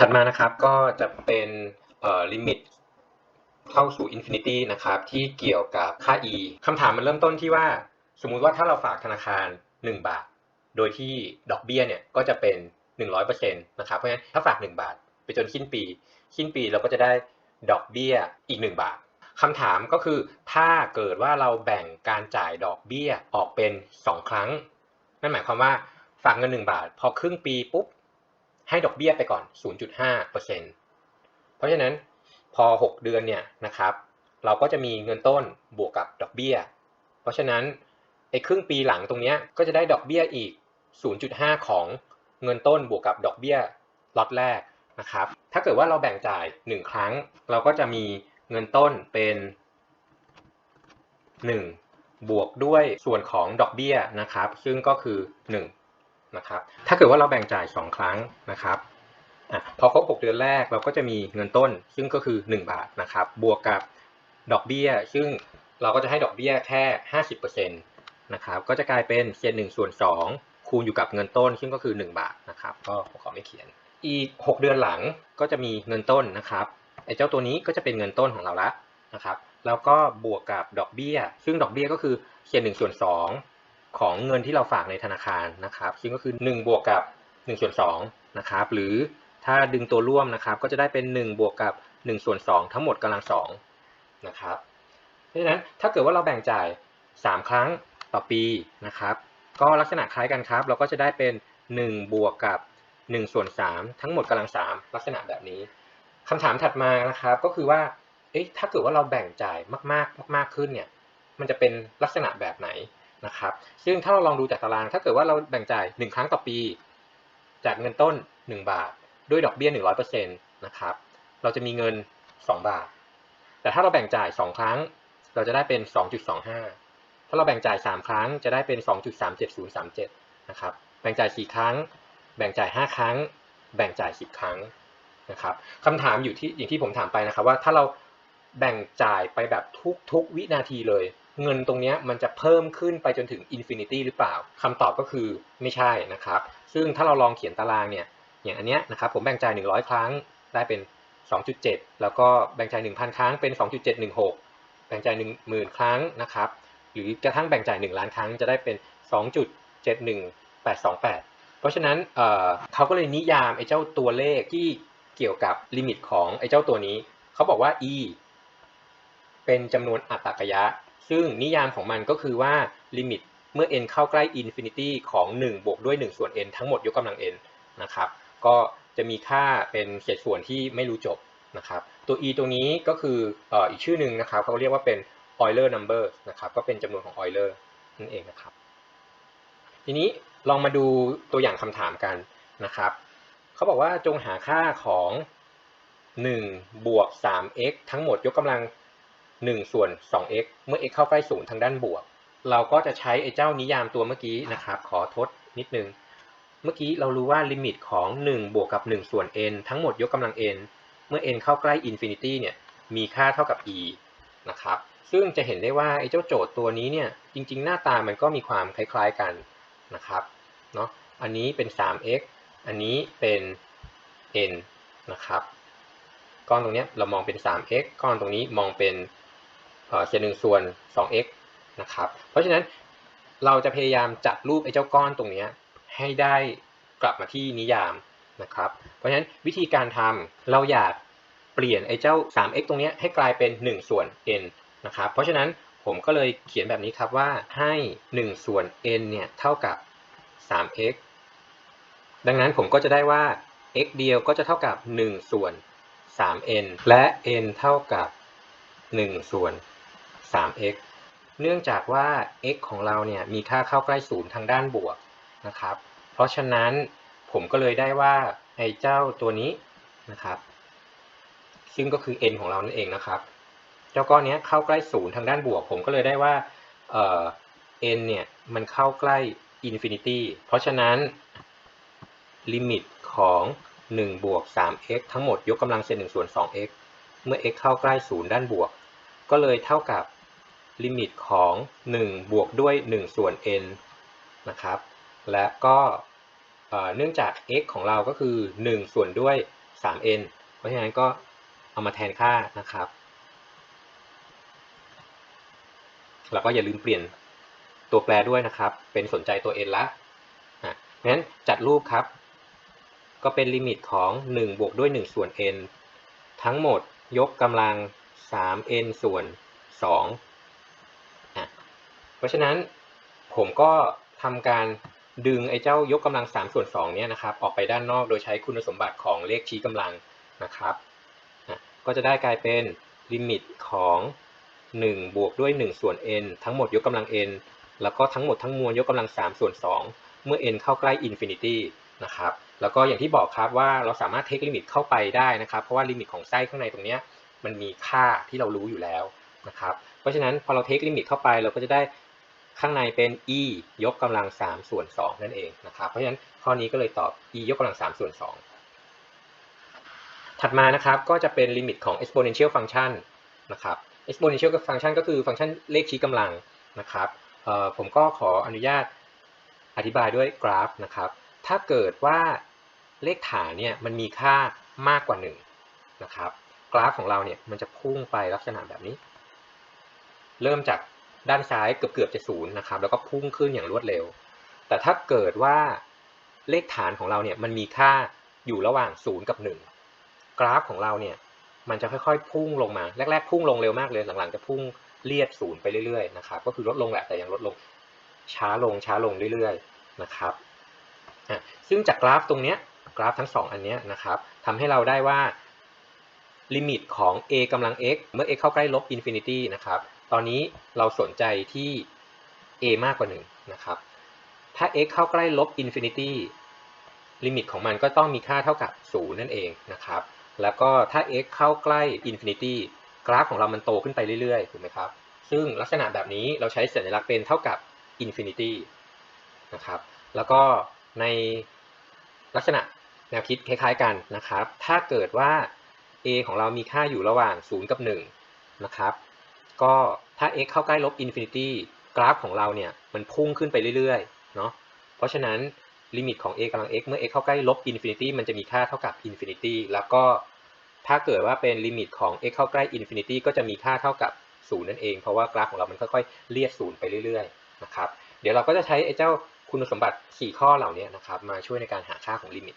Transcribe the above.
ถัดมานะครับก็จะเป็นลิมิตเข้าสู่ Infinity นะครับที่เกี่ยวกับค่า e คำถามมันเริ่มต้นที่ว่าสมมุติว่าถ้าเราฝากธนาคาร1บาทโดยที่ดอกเบี้ยเนี่ยก็จะเป็น 100% นะครับเพราะฉะนั้นถ้าฝาก1บาทไปจนสิ้นปีเราก็จะได้ดอกเบี้ยอีก1บาทคำถามก็คือถ้าเกิดว่าเราแบ่งการจ่ายดอกเบี้ยออกเป็น2ครั้งนั่นหมายความว่าฝากเงิน1บาทพอครึ่งปีปุ๊บให้ดอกเบี้ยไปก่อน 0.5% เพราะฉะนั้นพอ6เดือนเนี่ยนะครับเราก็จะมีเงินต้นบวกกับดอกเบี้ยเพราะฉะนั้นไอ้ครึ่งปีหลังตรงนี้ก็จะได้ดอกเบี้ยอีก 0.5 ของเงินต้นบวกกับดอกเบี้ยล็อตแรกนะครับถ้าเกิดว่าเราแบ่งจ่าย1ครั้งเราก็จะมีเงินต้นเป็น1บวกด้วยส่วนของดอกเบี้ยนะครับซึ่งก็คือ1นะครับถ้าเกิดว่าเราแบ่งจ่าย2ครั้งนะครับพอครบ6เดือนแรกเราก็จะมีเงินต้นซึ่งก็คือ1บาทนะครับบวกกับดอกเบี้ยซึ่งเราก็จะให้ดอกเบี้ยแค่ 50% นะครับก็จะกลายเป็นเศษ1ส่วน2คูณอยู่กับเงินต้นซึ่งก็คือ1บาทนะครับก็ขอไม่เขียนอีก6เดือนหลังก็จะมีเงินต้นนะครับไอ้เจ้าตัวนี้ก็จะเป็นเงินต้นของเราละนะครับแล้วก็บวกกับดอกเบี้ยซึ่งดอกเบี้ยก็คือเศษ1ส่วน2ของเงินที่เราฝากในธนาคารนะครับซึ่งก็คือ1บวกกับ1ส่วน2นะครับหรือถ้าดึงตัวร่วมนะครับก็จะได้เป็น1บวกกับ1ส่วน2ทั้งหมดกำลัง2นะครับเพราะฉะนั้นถ้าเกิดว่าเราแบ่งจ่าย3ครั้งต่อปีนะครับก็ลักษณะคล้ายกันครับเราก็จะได้เป็น1บวกกับ1ส่วน3ทั้งหมดกำลัง3ลักษณะแบบนี้คำถามถัดมานะครับก็คือว่าถ้าเกิดว่าเราแบ่งจ่ายมากขึ้นเนี่ยมันจะเป็นลักษณะแบบไหนนะครับซึ่งถ้าเราลองดูจากตารางถ้าเกิดว่าเราแบ่งจ่าย1ครั้งต่อปีจากเงินต้น1บาทด้วยดอกเบี้ย 100% นะครับเราจะมีเงิน2บาทแต่ถ้าเราแบ่งจ่าย2ครั้งเราจะได้เป็น 2.25 ถ้าเราแบ่งจ่าย3ครั้งจะได้เป็น 2.37037 นะครับแบ่งจ่าย4ครั้งแบ่งจ่าย5ครั้งแบ่งจ่าย10ครั้งนะครับคำถามอยู่ที่อย่างที่ผมถามไปนะครับว่าถ้าเราแบ่งจ่ายไปแบบทุกวินาทีเลยเงินตรงนี้มันจะเพิ่มขึ้นไปจนถึง Infinity หรือเปล่าคำตอบก็คือไม่ใช่นะครับซึ่งถ้าเราลองเขียนตารางเนี่ยอย่างอันเนี้ยนะครับผมแบ่งจ่าย100ครั้งได้เป็น 2.7 แล้วก็แบ่งจ่าย 1,000 ครั้งเป็น 2.716 แบ่งจ่าย 10,000 ครั้งนะครับหรือกระทั่งแบ่งจ่าย1ล้านครั้งจะได้เป็น 2.71828 เพราะฉะนั้นเขาก็เลยนิยามไอ้เจ้าตัวเลขที่เกี่ยวกับลิมิตของไอ้เจ้าตัวนี้เขาบอกว่า e เป็นจำนวนอัตตกยะซึ่งนิยามของมันก็คือว่าลิมิตเมื่อ n เข้าใกล้ infinity ของ1บวกด้วย1ส่วน n ทั้งหมดยกกำลัง n นะครับก็จะมีค่าเป็นเศษส่วนที่ไม่รู้จบนะครับตัว e ตัวนี้ก็คืออีกชื่อหนึ่งนะครับเขาเรียกว่าเป็น Euler number นะครับก็เป็นจำนวนของ Euler นั่นเองนะครับทีนี้ลองมาดูตัวอย่างคำถามกันนะครับเขาบอกว่าจงหาค่าของ1บวก 3x ทั้งหมดยกกำลัง1ส่วน 2x เมื่อ x เข้าใกล้0ทางด้านบวกเราก็จะใช้ไอ้เจ้านิยามตัวเมื่อกี้นะครับขอทดนิดนึงเมื่อกี้เรารู้ว่าลิมิตของ1บวกกับ1ส่วน n ทั้งหมดยกกำลัง n เมื่อ n เข้าใกล้ infinity เนี่ยมีค่าเท่ากับ e นะครับซึ่งจะเห็นได้ว่าไอ้เจ้าโจทย์ตัวนี้เนี่ยจริงๆหน้าตามันก็มีความคล้ายๆกันนะครับเนาะอันนี้เป็น 3x อันนี้เป็น n นะครับก้อนตรงนี้เรามองเป็น 3x ก้อนตรงนี้มองเป็นเศษ1ส่วน 2x นะครับเพราะฉะนั้นเราจะพยายามจัดรูปไอ้เจ้าก้อนตรงนี้ให้ได้กลับมาที่นิยามนะครับเพราะฉะนั้นวิธีการทำเราอยากเปลี่ยนไอ้เจ้า 3x ตรงนี้ให้กลายเป็น1ส่วน n นะครับเพราะฉะนั้นผมก็เลยเขียนแบบนี้ครับว่าให้1ส่วน n เนี่ยเท่ากับ 3x ดังนั้นผมก็จะได้ว่า x เดียวก็จะเท่ากับ1ส่วน 3n และ n เท่ากับ1ส่วน 3x เนื่องจากว่า x ของเราเนี่ยมีค่าเข้าใกล้0ทางด้านบวกนะครับเพราะฉะนั้นผมก็เลยได้ว่าไอ้เจ้าตัวนี้นะครับซึ่งก็คือ n ของเรานั่นเองนะครับเจ้าก้อนนี้เข้าใกล้0ทางด้านบวกผมก็เลยได้ว่าn เนี่ยมันเข้าใกล้ infinity เพราะฉะนั้นลิมิตของ1บวก 3x ทั้งหมดยกกำลังเศษ1ส่วน 2x เมื่อ x เข้าใกล้0ด้านบวกก็เลยเท่ากับลิมิตของ1บวกด้วย1ส่วน n นะครับและก็เนื่องจาก x ของเราก็คือ1ส่วนด้วย 3n เพราะฉะนั้นก็เอามาแทนค่านะครับแล้วก็อย่าลืมเปลี่ยนตัวแปรด้วยนะครับเป็นสนใจตัว n ละงั้นจัดรูปครับก็เป็นลิมิตของ1บวกด้วย1ส่วน n ทั้งหมดยกกำลัง 3n ส่วน2เพราะฉะนั้นผมก็ทำการดึงไอ้เจ้ายกกำลัง3ส่วน2เนี่ยนะครับออกไปด้านนอกโดยใช้คุณสมบัติของเลขชี้กำลังนะครับก็จะได้กลายเป็นลิมิตของ1บวกด้วย1ส่วน n ทั้งหมดยกกำลัง n แล้วก็ทั้งหมดทั้งมวลยกกำลัง3ส่วน2เมื่อ n เข้าใกล้อินฟินิตี้นะครับแล้วก็อย่างที่บอกครับว่าเราสามารถเทคลิมิตเข้าไปได้นะครับเพราะว่าลิมิตของไส้ข้างในตรงนี้มันมีค่าที่เรารู้อยู่แล้วนะครับเพราะฉะนั้นพอเราเทคลิมิตเข้าไปเราก็จะได้ข้างในเป็น e ยกกำลัง3ส่วน2นั่นเองนะครับเพราะฉะนั้นข้อนี้ก็เลยตอบ e ยกกำลัง3ส่วน2ถัดมานะครับก็จะเป็นลิมิตของ exponential function นะครับ exponential function ก็คือฟังก์ชันเลขชี้กำลังนะครับผมก็ขออนุญาตอธิบายด้วยกราฟนะครับถ้าเกิดว่าเลขฐานเนี่ยมันมีค่ามากกว่า1นะครับกราฟของเราเนี่ยมันจะพุ่งไปลักษณะแบบนี้เริ่มจากด้านซ้ายเกือบจะ0นะครับแล้วก็พุ่งขึ้นอย่างรวดเร็วแต่ถ้าเกิดว่าเลขฐานของเราเนี่ยมันมีค่าอยู่ระหว่าง0กับ1กราฟของเราเนี่ยมันจะค่อยๆพุ่งลงมาแรกๆพุ่งลงเร็วมากเลยหลังๆจะพุ่งเลียด0ไปเรื่อยๆนะครับก็คือลดลงแหละแต่ยังลดลงช้าลงเรื่อยๆนะครับซึ่งจากกราฟตรงนี้กราฟทั้ง2อันนี้นะครับทำให้เราได้ว่าลิมิตของ a กำลัง x เมื่อ x เข้าใกล้ลบอินฟินิตี้นะครับตอนนี้เราสนใจที่ a มากกว่า1นะครับถ้า x เข้าใกล้ลบอินฟินิตี้ลิมิตของมันก็ต้องมีค่าเท่ากับ0นั่นเองนะครับแล้วก็ถ้า x เข้าใกล้อินฟินิตี้กราฟของเรามันโตขึ้นไปเรื่อยๆถูกไหมครับซึ่งลักษณะแบบนี้เราใช้สัญลักษณ์เป็นเท่ากับอินฟินิตี้นะครับแล้วก็ในลักษณะแนวคิดคล้ายๆกันนะครับถ้าเกิดว่า a ของเรามีค่าอยู่ระหว่าง0กับ1นะครับก็ถ้า x เข้าใกล้ลบอินฟินิตี้กราฟของเราเนี่ยมันพุ่งขึ้นไปเรื่อยๆเนาะเพราะฉะนั้นลิมิตของ a กำลัง x เมื่อ x เข้าใกล้ลบอินฟินิตี้มันจะมีค่าเท่ากับอินฟินิตี้แล้วก็ถ้าเกิดว่าเป็นลิมิตของ x เข้าใกล้อินฟินิตี้ก็จะมีค่าเท่ากับ0นั่นเองเพราะว่ากราฟของเรามันค่อยๆเลียด0ไปเรื่อยๆนะครับเดี๋ยวเราก็จะใช้ไอ้เจ้าคุณสมบัติ4ข้อเหล่านี้นะครับมาช่วยในการหาค่าของลิมิต